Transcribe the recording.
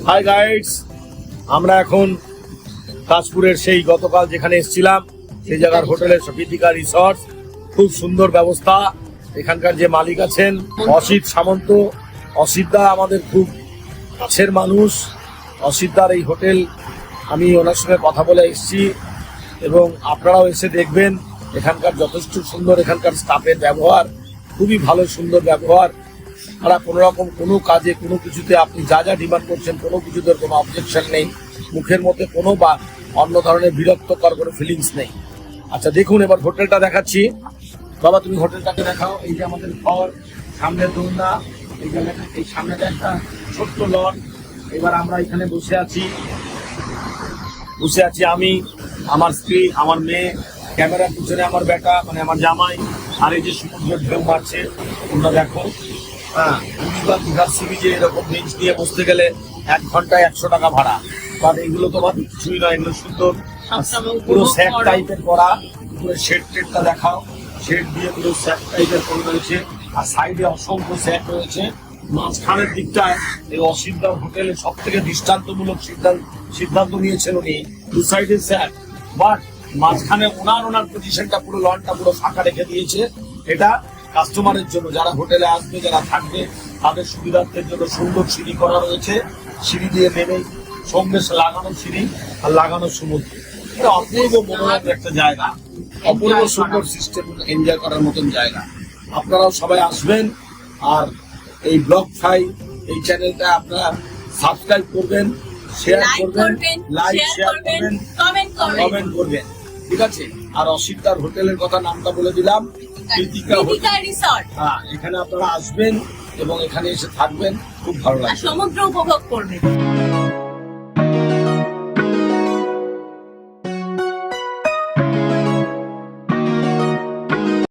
High guides, আমরা এখন তাজপুরের সেই গতকাল যেখানে এসেছিলাম সেই জায়গার হোটেলের বিদিকা রিসর্ট। খুব সুন্দর ব্যবস্থা। এখানকার যে মালিক আছেন অসিত সামন্ত, অসিতদা আমাদের খুব কাছের মানুষ। অসিতদার এই হোটেল, আমি ওনার সঙ্গে কথা বলে এসেছি এবং আপনারাও এসে দেখবেন এখানকার যথেষ্ট সুন্দর। এখানকার স্টাফের ব্যবহার খুবই ভালো, সুন্দর ব্যবহার। তারা কোনো রকম কোনো কাজে কোনো কিছুতে আপনি যা যা ডিমান্ড করছেন কোনো কিছুতে কোনো অবজেকশন নেই, মুখের মধ্যে কোনো বা অন্য ধরনের বিরক্তকর কোনো ফিলিংস নেই। আচ্ছা দেখুন, এবার হোটেলটা দেখাচ্ছি। বাবা তুমি হোটেলটাকে দেখাও। এই যে আমাদের ঘর, সামনে দোলনা, এই সামনেটা একটা ছোট্ট লন। এবার আমরা এখানে বসে আছি আমি, আমার স্ত্রী, আমার মেয়ে, ক্যামেরার পিছনে আমার বেটা মানে আমার জামাই, আর এই যে সমুদ্রের ঢেউ মারছে তোমরা দেখো। হ্যাঁ, দীঘার সি বিচে এরকম বেঞ্চ দিয়ে বসতে গেলে 1 ঘন্টায় 100 টাকা ভাড়া। বাট এগুলো তো বাদ কিছুই নয়, এগুলো সুন্দর পুরো স্যাক টাইপের করা। পুরো শেড টেডটা দেখাও, শেড দিয়ে পুরো স্যাক টাইপের করে রয়েছে, আর সাইডে অসংখ্য স্যাক রয়েছে। মাঝখানের দিকটায় এই অসিতদার হোটেলে সব থেকে দৃষ্টান্তমূলক সিদ্ধান্ত নিয়েছেন উনি। দু সাইডে স্যাক, বাট মাঝখানে ওনার পজিশনটা পুরো লনটা পুরো ফাঁকা রেখে দিয়েছে। এটা কাস্টমারের জন্য, যারা হোটেলে আসবে, যারা থাকবে তাদের সুবিধার্থের জন্য সুন্দর সিঁড়ি করা রয়েছে। সিঁড়ি দিয়ে নেমে সঙ্গে লাগানো সিঁড়ি আর লাগানো সমুদ্র। এটা অপূর্ব মনোরম একটা জায়গা, অপূর্ব সুন্দর সিস্টেম, এনজয় করার মতন জায়গা। আপনারাও সবাই আসবেন। আর এই ব্লগ 5 এই চ্যানেলটা আপনারা সাবস্ক্রাইব করবেন, শেয়ার করবেন, লাইক শেয়ার করবেন, কমেন্ট করবেন, ঠিক আছে? আর অসিতদার হোটেলের কথা নামটা বলে দিলাম, বিদিকা রিসর্ট। হ্যাঁ, এখানে আপনারা আসবেন এবং এখানে এসে থাকবেন, খুব ভালো লাগবে, সমুদ্র উপভোগ করবেন।